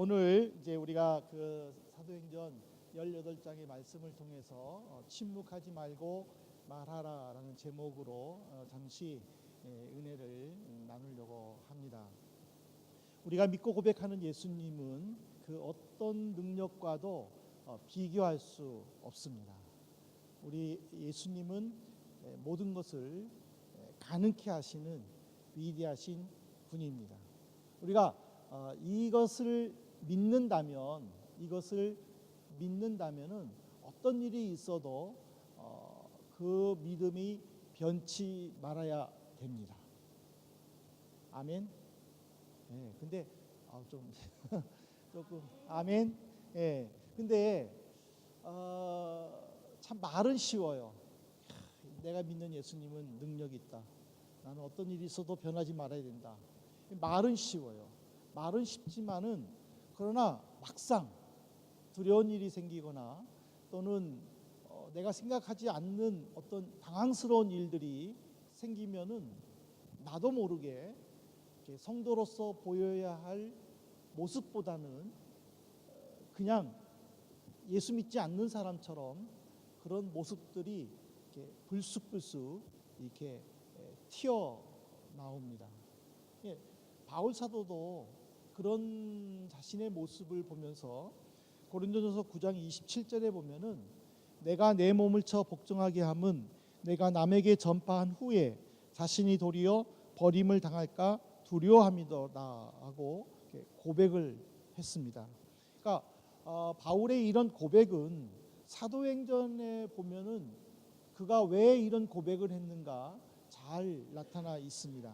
오늘 이제 우리가 그 사도행전 18장의 말씀을 통해서 침묵하지 말고 말하라라는 제목으로 잠시 은혜를 나누려고 합니다. 우리가 믿고 고백하는 예수님은 그 어떤 능력과도 비교할 수 없습니다. 우리 예수님은 모든 것을 가능케 하시는 위대하신 분입니다. 우리가 이것을 믿는다면은 어떤 일이 있어도 그 믿음이 변치 말아야 됩니다. 아멘. 예, 근데 좀 조금 아멘. 예, 근데 참 말은 쉬워요. 내가 믿는 예수님은 능력이 있다. 나는 어떤 일이 있어도 변하지 말아야 된다. 말은 쉬워요. 말은 쉽지만은 그러나 막상 두려운 일이 생기거나 또는 내가 생각하지 않는 어떤 당황스러운 일들이 생기면은 나도 모르게 성도로서 보여야 할 모습보다는 그냥 예수 믿지 않는 사람처럼 그런 모습들이 이렇게 불쑥불쑥 이렇게 튀어 나옵니다. 바울 사도도 그런 자신의 모습을 보면서 고린도전서 9장 27절에 보면은 내가 내 몸을 쳐 복종하게 함은 내가 남에게 전파한 후에 자신이 도리어 버림을 당할까 두려워함이더라 하고 고백을 했습니다. 그러니까 바울의 이런 고백은 사도행전에 보면은 그가 왜 이런 고백을 했는가 잘 나타나 있습니다.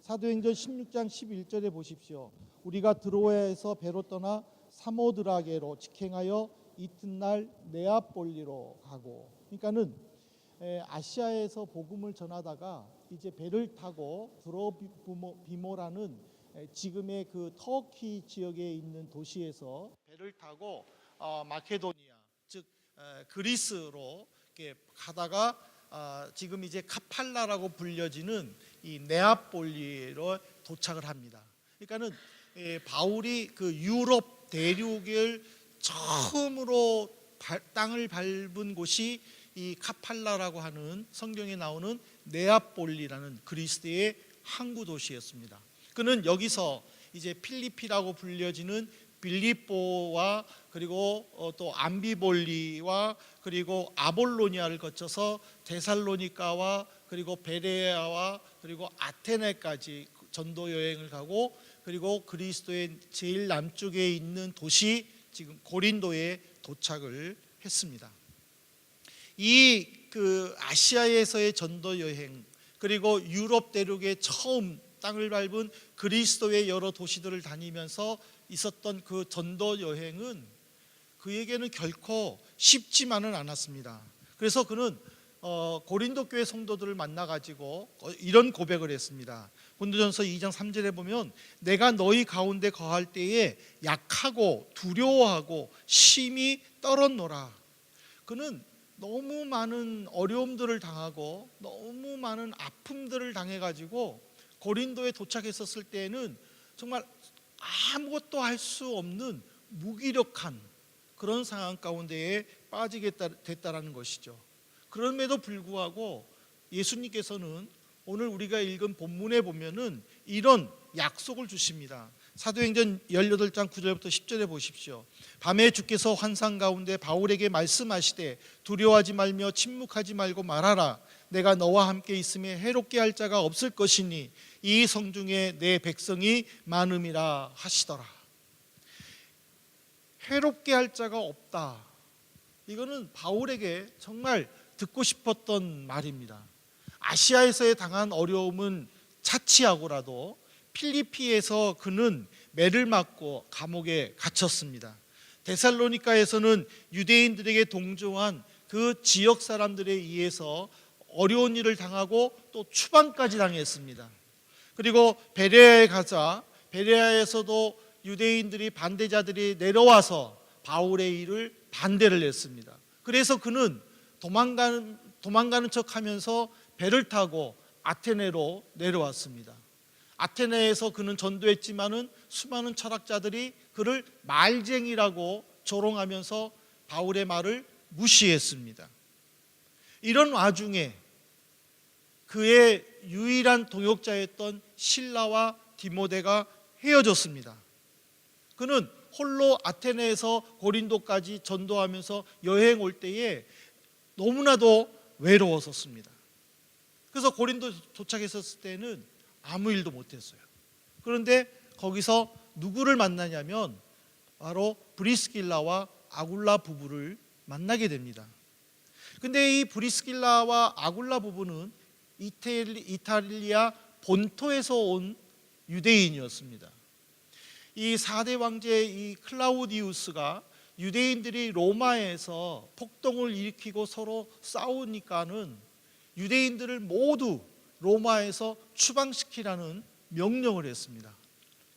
사도행전 16장 11절에 보십시오. 우리가 드로아에서 배로 떠나 사모드라게로 직행하여 이튿날 네아폴리로 가고, 그러니까는 아시아에서 복음을 전하다가 이제 배를 타고 드로비모라는 지금의 그 터키 지역에 있는 도시에서 배를 타고 마케도니아 즉 그리스로 이렇게 가다가 지금 이제 카팔라라고 불려지는 이 네아폴리로 도착을 합니다. 그러니까는 바울이 그 유럽 대륙을 처음으로 땅을 밟은 곳이 이 카팔라라고 하는 성경에 나오는 네아폴리라는 그리스의 항구 도시였습니다. 그는 여기서 이제 필리피라고 불려지는 빌립보와 그리고 또 암비볼리와 그리고 아볼로니아를 거쳐서 데살로니가와 그리고 베레아와 그리고 아테네까지 전도 여행을 가고, 그리고 그리스도의 제일 남쪽에 있는 도시 지금 고린도에 도착을 했습니다. 이 그 아시아에서의 전도 여행 그리고 유럽 대륙에 처음 땅을 밟은 그리스도의 여러 도시들을 다니면서 있었던 그 전도 여행은 그에게는 결코 쉽지만은 않았습니다. 그래서 그는 고린도 교회 성도들을 만나가지고 이런 고백을 했습니다. 고린도전서 2장 3절에 보면 내가 너희 가운데 거할 때에 약하고 두려워하고 심히 떨었노라. 그는 너무 많은 어려움들을 당하고 너무 많은 아픔들을 당해가지고 고린도에 도착했었을 때에는 정말 아무것도 할 수 없는 무기력한 그런 상황 가운데에 빠지게 됐다라는 것이죠. 그럼에도 불구하고 예수님께서는 오늘 우리가 읽은 본문에 보면은 이런 약속을 주십니다. 사도행전 18장 9절부터 10절에 보십시오. 밤에 주께서 환상 가운데 바울에게 말씀하시되 두려워하지 말며 침묵하지 말고 말하라. 내가 너와 함께 있음에 해롭게 할 자가 없을 것이니 이 성중에 내 백성이 많음이라 하시더라. 해롭게 할 자가 없다. 이거는 바울에게 정말 듣고 싶었던 말입니다. 아시아에서의 당한 어려움은 차치하고라도 필리피에서 그는 매를 맞고 감옥에 갇혔습니다. 데살로니가에서는 유대인들에게 동조한 그 지역 사람들에 의해서 어려운 일을 당하고 또 추방까지 당했습니다. 그리고 베레아에 가자 베레아에서도 유대인들이 반대자들이 내려와서 바울의 일을 반대를 했습니다. 그래서 그는 도망가는 척하면서 배를 타고 아테네로 내려왔습니다. 아테네에서 그는 전도했지만은 수많은 철학자들이 그를 말쟁이라고 조롱하면서 바울의 말을 무시했습니다. 이런 와중에 그의 유일한 동역자였던 실라와 디모데가 헤어졌습니다. 그는 홀로 아테네에서 고린도까지 전도하면서 여행 올 때에 너무나도 외로웠었습니다. 그래서 고린도 도착했었을 때는 아무 일도 못했어요. 그런데 거기서 누구를 만나냐면 바로 브리스길라와 아굴라 부부를 만나게 됩니다. 근데 이 브리스길라와 아굴라 부부는 이탈리아 본토에서 온 유대인이었습니다. 이 4대 왕제 이 클라우디우스가 유대인들이 로마에서 폭동을 일으키고 서로 싸우니까는 유대인들을 모두 로마에서 추방시키라는 명령을 했습니다.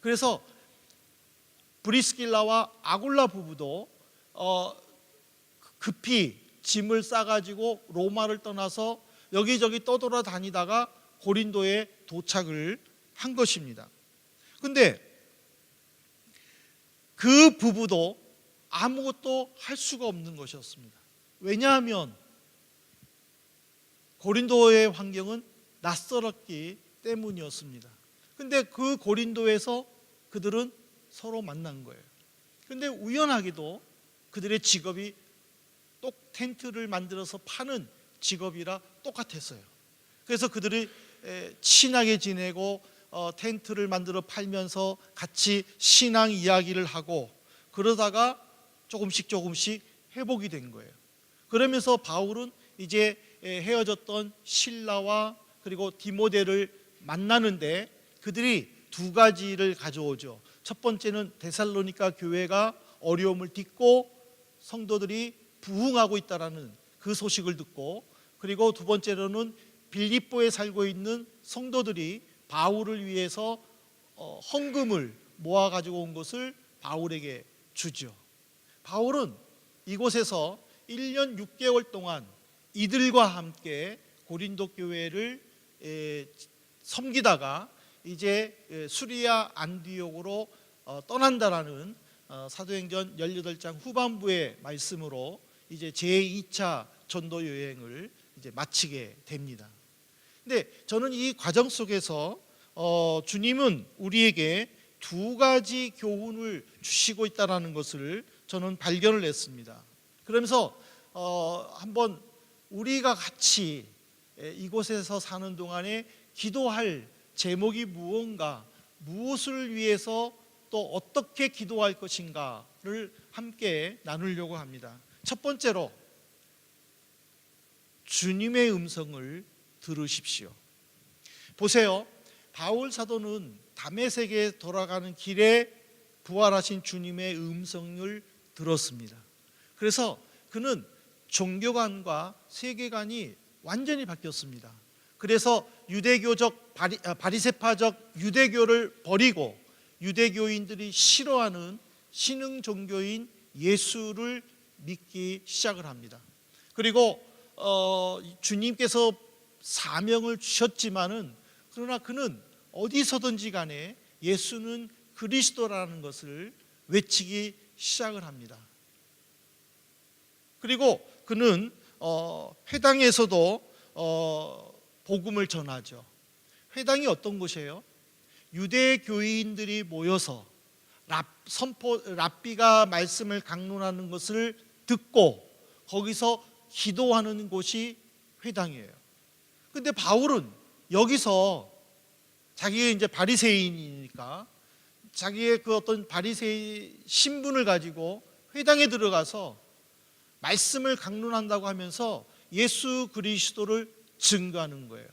그래서 브리스길라와 아굴라 부부도 급히 짐을 싸가지고 로마를 떠나서 여기저기 떠돌아다니다가 고린도에 도착을 한 것입니다. 근데 그 부부도 아무것도 할 수가 없는 것이었습니다. 왜냐하면 고린도의 환경은 낯설었기 때문이었습니다. 근데 그 고린도에서 그들은 서로 만난 거예요. 근데 우연하게도 그들의 직업이 텐트를 만들어서 파는 직업이라 똑같았어요. 그래서 그들이 친하게 지내고 텐트를 만들어 팔면서 같이 신앙 이야기를 하고 그러다가 조금씩 회복이 된 거예요. 그러면서 바울은 이제 헤어졌던 실라와 그리고 디모데를 만나는데 그들이 두 가지를 가져오죠. 첫 번째는 데살로니가 교회가 어려움을 딛고 성도들이 부흥하고 있다라는 그 소식을 듣고, 그리고 두 번째로는 빌립보에 살고 있는 성도들이 바울을 위해서 헌금을 모아 가지고 온 것을 바울에게 주죠. 바울은 이곳에서 1년 6개월 동안 이들과 함께 고린도 교회를 섬기다가 이제 수리아 안디옥으로 떠난다라는 사도행전 18장 후반부의 말씀으로 이제 제2차 전도 여행을 이제 마치게 됩니다. 근데 저는 이 과정 속에서 주님은 우리에게 두 가지 교훈을 주시고 있다는 것을 저는 발견을 했습니다. 그러면서 한번 우리가 같이 이곳에서 사는 동안에 기도할 제목이 무엇인가, 무엇을 위해서 또 어떻게 기도할 것인가를 함께 나누려고 합니다. 첫 번째로 주님의 음성을 들으십시오. 보세요. 바울 사도는 다메섹에 돌아가는 길에 부활하신 주님의 음성을 들었습니다. 그래서 그는 종교관과 세계관이 완전히 바뀌었습니다. 그래서 유대교적 바리새파적 유대교를 버리고 유대교인들이 싫어하는 신흥 종교인 예수를 믿기 시작을 합니다. 그리고 주님께서 사명을 주셨지만은 그러나 그는 어디서든지 간에 예수는 그리스도라는 것을 외치기 시작을 합니다. 그리고 그는 회당에서도 복음을 전하죠. 회당이 어떤 곳이에요? 유대 교인들이 모여서 랍비가 말씀을 강론하는 것을 듣고 거기서 기도하는 곳이 회당이에요. 근데 바울은 여기서 자기가 이제 바리새인이니까 자기의 그 어떤 바리새인 신분을 가지고 회당에 들어가서 말씀을 강론한다고 하면서 예수 그리스도를 증거하는 거예요.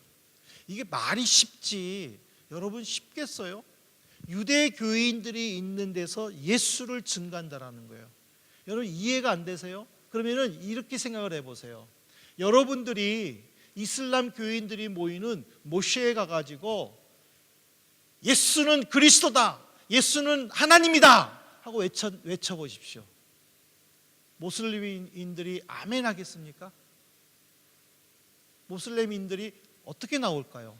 이게 말이 쉽지 여러분 쉽겠어요? 유대 교인들이 있는 데서 예수를 증거한다라는 거예요. 여러분 이해가 안 되세요? 그러면은 이렇게 생각을 해보세요. 여러분들이 이슬람 교인들이 모이는 모셰에 가가지고 예수는 그리스도다, 예수는 하나님이다 하고 외쳐보십시오. 모슬림인들이 아멘 하겠습니까? 모슬림인들이 어떻게 나올까요?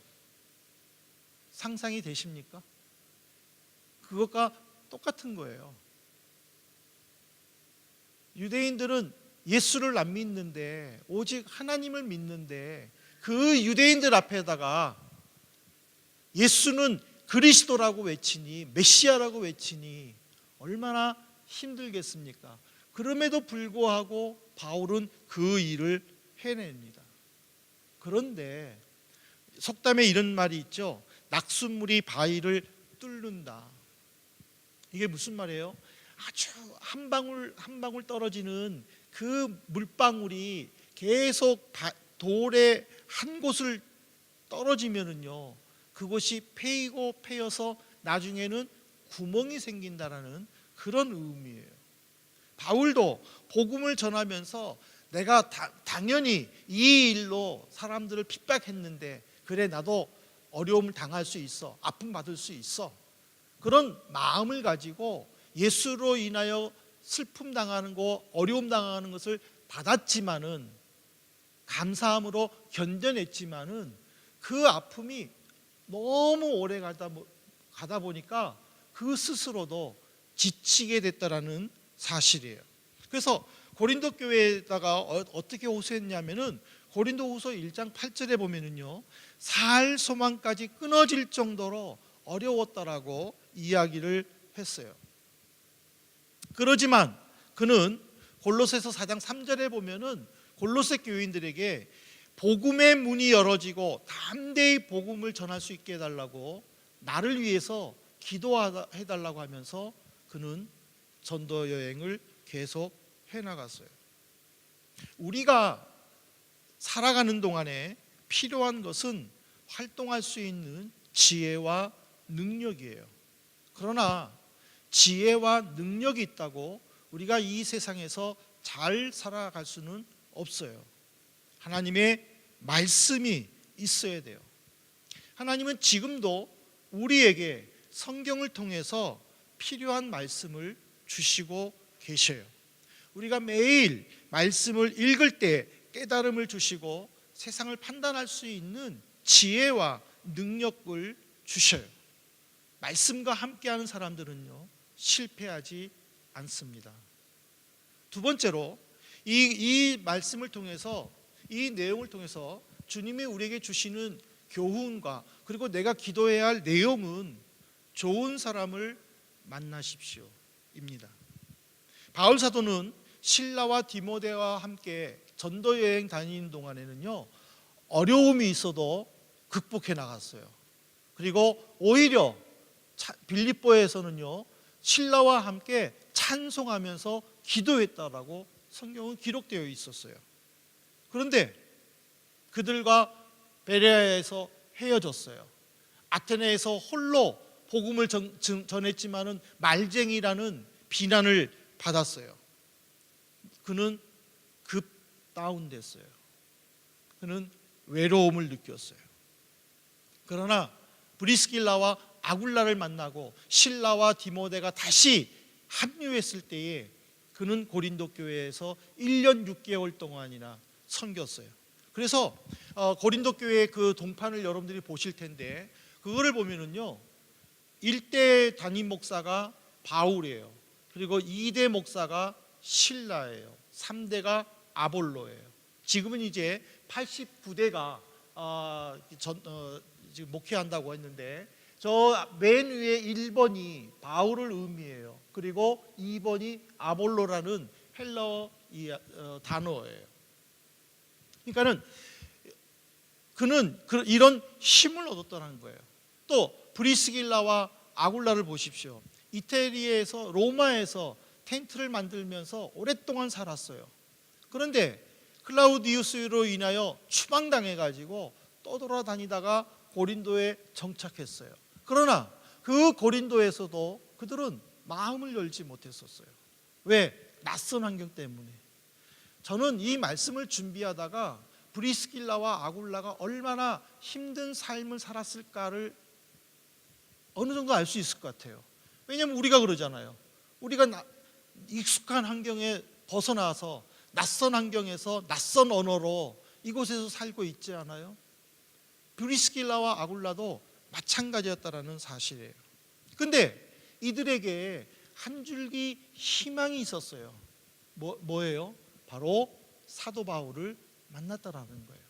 상상이 되십니까? 그것과 똑같은 거예요. 유대인들은 예수를 안 믿는데 오직 하나님을 믿는데 그 유대인들 앞에다가 예수는 그리스도라고 외치니 메시아라고 외치니 얼마나 힘들겠습니까? 그럼에도 불구하고 바울은 그 일을 해냅니다. 그런데 속담에 이런 말이 있죠. 낙숫물이 바위를 뚫는다. 이게 무슨 말이에요? 아주 한 방울 한 방울 떨어지는 그 물방울이 계속 돌의 한 곳을 떨어지면은요, 그곳이 패이고 패여서 나중에는 구멍이 생긴다라는 그런 의미예요. 바울도 복음을 전하면서 내가 당연히 이 일로 사람들을 핍박했는데 그래 나도 어려움을 당할 수 있어, 아픔 받을 수 있어, 그런 마음을 가지고 예수로 인하여 슬픔 당하는 거, 어려움 당하는 것을 받았지만은 감사함으로 견뎌냈지만은 그 아픔이 너무 오래 가다 보니까 그 스스로도 지치게 됐다라는 사실이에요. 그래서 고린도 교회에다가 어떻게 호소했냐면은 고린도후서 1장 8절에 보면은요, 살 소망까지 끊어질 정도로 어려웠다라고 이야기를 했어요. 그러지만 그는 골로새서 4장 3절에 보면은 골로새 교인들에게 복음의 문이 열어지고 담대히 복음을 전할 수 있게 해달라고, 나를 위해서 기도해달라고 하면서 그는 전도 여행을 계속 해나갔어요. 우리가 살아가는 동안에 필요한 것은 활동할 수 있는 지혜와 능력이에요. 그러나 지혜와 능력이 있다고 우리가 이 세상에서 잘 살아갈 수는 없어요. 하나님의 말씀이 있어야 돼요. 하나님은 지금도 우리에게 성경을 통해서 필요한 말씀을 주시고 계셔요. 우리가 매일 말씀을 읽을 때 깨달음을 주시고 세상을 판단할 수 있는 지혜와 능력을 주셔요. 말씀과 함께하는 사람들은요, 실패하지 않습니다. 두 번째로 이 말씀을 통해서, 이 내용을 통해서 주님이 우리에게 주시는 교훈과 그리고 내가 기도해야 할 내용은 좋은 사람을 만나십시오 입니다. 바울 사도는 실라와 디모데와 함께 전도 여행 다니는 동안에는요, 어려움이 있어도 극복해 나갔어요. 그리고 오히려 빌립보에서는요, 실라와 함께 찬송하면서 기도했다라고 성경은 기록되어 있었어요. 그런데 그들과 베레아에서 헤어졌어요. 아테네에서 홀로 복음을 전했지만은 말쟁이라는 비난을 받았어요. 그는 급 다운됐어요. 그는 외로움을 느꼈어요. 그러나 브리스길라와 아굴라를 만나고 실라와 디모데가 다시 합류했을 때에 그는 고린도 교회에서 1년 6개월 동안이나 섬겼어요. 그래서 고린도 교회의 그 동판을 여러분들이 보실 텐데, 그거를 보면은요, 1대 담임 목사가 바울이에요. 그리고 2대 목사가 실라예요. 3대가 아볼로예요. 지금은 이제 89대가 지금 목회한다고 했는데, 저 맨 위에 1번이 바울을 의미해요. 그리고 2번이 아볼로라는 헬라어 단어예요. 그러니까는 그는 이런 힘을 얻었다는 거예요. 또 브리스길라와 아굴라를 보십시오. 이태리에서, 로마에서 텐트를 만들면서 오랫동안 살았어요. 그런데 클라우디우스로 인하여 추방당해 가지고 떠돌아다니다가 고린도에 정착했어요. 그러나 그 고린도에서도 그들은 마음을 열지 못했었어요. 왜? 낯선 환경 때문에. 저는 이 말씀을 준비하다가 브리스길라와 아굴라가 얼마나 힘든 삶을 살았을까를 어느 정도 알 수 있을 것 같아요. 왜냐하면 우리가 그러잖아요. 우리가 익숙한 환경에 벗어나서 낯선 환경에서 낯선 언어로 이곳에서 살고 있지 않아요? 브리스길라와 아굴라도 마찬가지였다라는 사실이에요. 근데 이들에게 한 줄기 희망이 있었어요. 뭐예요? 바로 사도 바울을 만났다라는 거예요.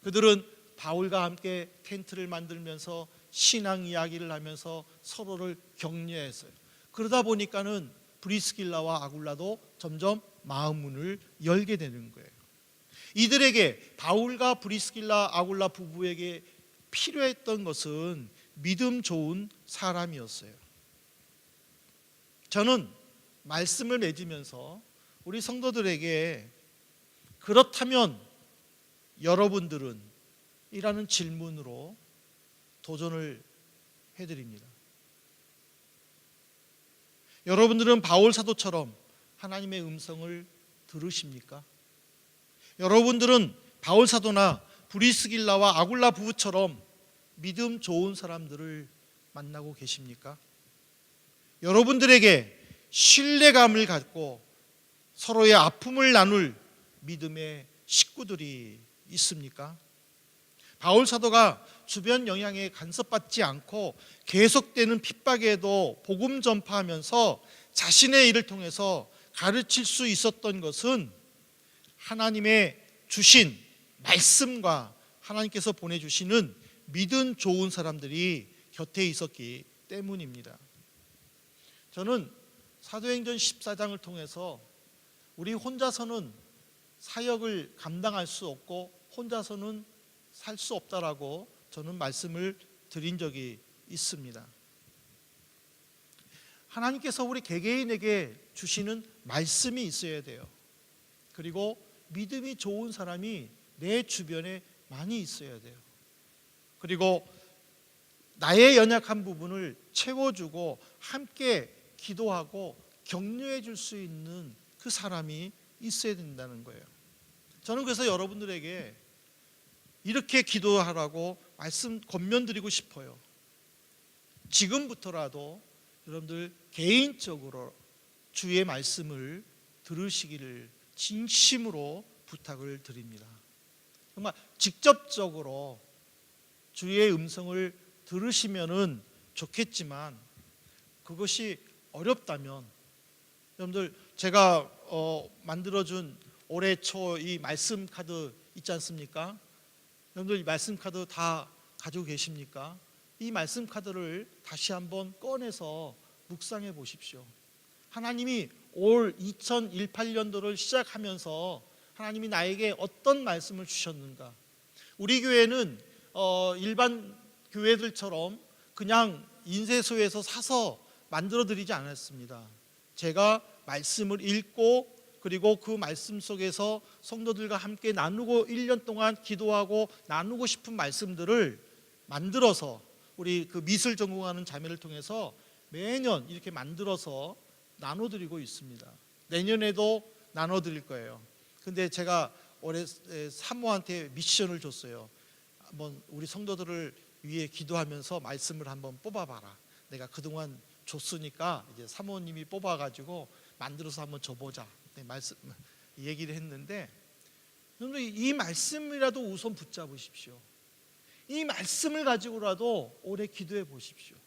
그들은 바울과 함께 텐트를 만들면서 신앙 이야기를 하면서 서로를 격려했어요. 그러다 보니까는 브리스길라와 아굴라도 점점 마음 문을 열게 되는 거예요. 이들에게, 바울과 브리스길라 아굴라 부부에게 필요했던 것은 믿음 좋은 사람이었어요. 저는 말씀을 맺으면서 우리 성도들에게 그렇다면 여러분들은? 이라는 질문으로 도전을 해드립니다. 여러분들은 바울 사도처럼 하나님의 음성을 들으십니까? 여러분들은 바울 사도나 브리스길라와 아굴라 부부처럼 믿음 좋은 사람들을 만나고 계십니까? 여러분들에게 신뢰감을 갖고 서로의 아픔을 나눌 믿음의 식구들이 있습니까? 바울 사도가 주변 영향에 간섭받지 않고 계속되는 핍박에도 복음 전파하면서 자신의 일을 통해서 가르칠 수 있었던 것은 하나님의 주신 말씀과 하나님께서 보내주시는 믿음 좋은 사람들이 곁에 있었기 때문입니다. 저는 사도행전 14장을 통해서 우리 혼자서는 사역을 감당할 수 없고 혼자서는 살 수 없다라고 저는 말씀을 드린 적이 있습니다. 하나님께서 우리 개개인에게 주시는 말씀이 있어야 돼요. 그리고 믿음이 좋은 사람이 내 주변에 많이 있어야 돼요. 그리고 나의 연약한 부분을 채워주고 함께 기도하고 격려해 줄 수 있는 그 사람이 있어야 된다는 거예요. 저는 그래서 여러분들에게 이렇게 기도하라고 말씀 권면드리고 싶어요. 지금부터라도 여러분들 개인적으로 주의 말씀을 들으시기를 진심으로 부탁을 드립니다. 정말 직접적으로 주의 음성을 들으시면은 좋겠지만 그것이 어렵다면 여러분들 제가 만들어준 올해 초 이 말씀 카드 있지 않습니까? 여러분들 이 말씀 카드 다 가지고 계십니까? 이 말씀 카드를 다시 한번 꺼내서 묵상해 보십시오. 하나님이 올 2018년도를 시작하면서 하나님이 나에게 어떤 말씀을 주셨는가? 우리 교회는 일반 교회들처럼 그냥 인쇄소에서 사서 만들어 드리지 않았습니다. 제가 말씀을 읽고 그리고 그 말씀 속에서 성도들과 함께 나누고 1년 동안 기도하고 나누고 싶은 말씀들을 만들어서 우리 그 미술 전공하는 자매를 통해서 매년 이렇게 만들어서 나눠드리고 있습니다. 내년에도 나눠드릴 거예요. 근데 제가 올해 사모한테 미션을 줬어요. 한번 우리 성도들을 위해 기도하면서 말씀을 한번 뽑아봐라. 내가 그동안 줬으니까 이제 사모님이 뽑아가지고 만들어서 한번 줘보자. 말씀 얘기를 했는데 이 말씀이라도 우선 붙잡으십시오. 이 말씀을 가지고라도 올해 기도해 보십시오.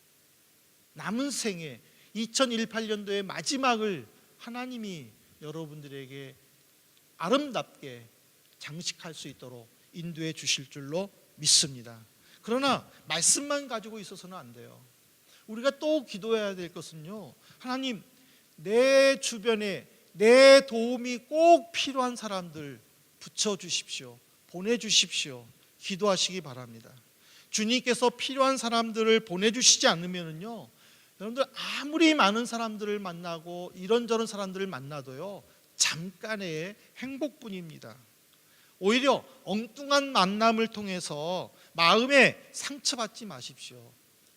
남은 생에 2018년도의 마지막을 하나님이 여러분들에게 아름답게 장식할 수 있도록 인도해 주실 줄로 믿습니다. 그러나 말씀만 가지고 있어서는 안 돼요. 우리가 또 기도해야 될 것은요, 하나님, 내 주변에 내 도움이 꼭 필요한 사람들 붙여주십시오. 보내주십시오. 기도하시기 바랍니다. 주님께서 필요한 사람들을 보내주시지 않으면요, 여러분들 아무리 많은 사람들을 만나고 이런저런 사람들을 만나도요, 잠깐의 행복뿐입니다. 오히려 엉뚱한 만남을 통해서 마음에 상처받지 마십시오.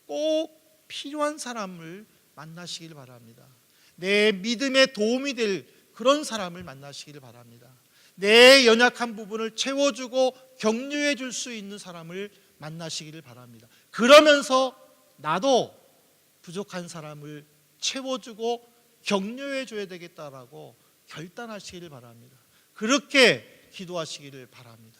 꼭 필요한 사람을 만나시길 바랍니다. 내 믿음에 도움이 될 그런 사람을 만나시길 바랍니다. 내 연약한 부분을 채워주고 격려해 줄 수 있는 사람을 만나시기를 바랍니다. 그러면서 나도 부족한 사람을 채워주고 격려해 줘야 되겠다라고 결단하시기를 바랍니다. 그렇게 기도하시기를 바랍니다.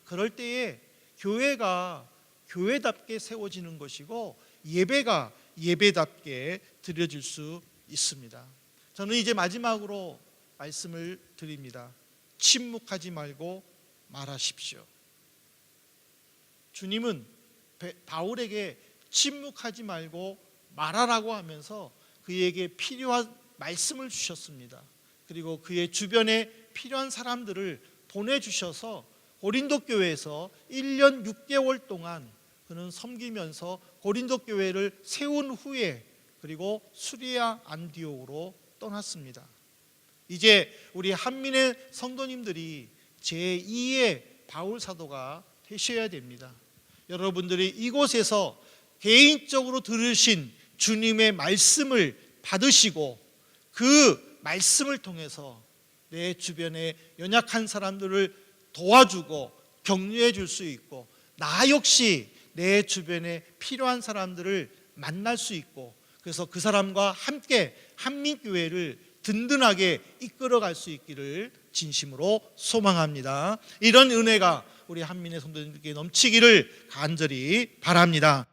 그럴 때에 교회가 교회답게 세워지는 것이고 예배가 예배답게 드려질 수 있습니다. 저는 이제 마지막으로 말씀을 드립니다. 침묵하지 말고 말하십시오. 주님은 바울에게 침묵하지 말고 말하라고 하면서 그에게 필요한 말씀을 주셨습니다. 그리고 그의 주변에 필요한 사람들을 보내주셔서 고린도 교회에서 1년 6개월 동안 그는 섬기면서 고린도 교회를 세운 후에 그리고 수리아 안디옥으로 떠났습니다. 이제 우리 한민의 성도님들이 제2의 바울 사도가 되셔야 됩니다. 여러분들이 이곳에서 개인적으로 들으신 주님의 말씀을 받으시고 그 말씀을 통해서 내 주변에 연약한 사람들을 도와주고 격려해 줄 수 있고 나 역시 내 주변에 필요한 사람들을 만날 수 있고 그래서 그 사람과 함께 한민교회를 든든하게 이끌어갈 수 있기를 진심으로 소망합니다. 이런 은혜가 우리 한민의 성도님들께 넘치기를 간절히 바랍니다.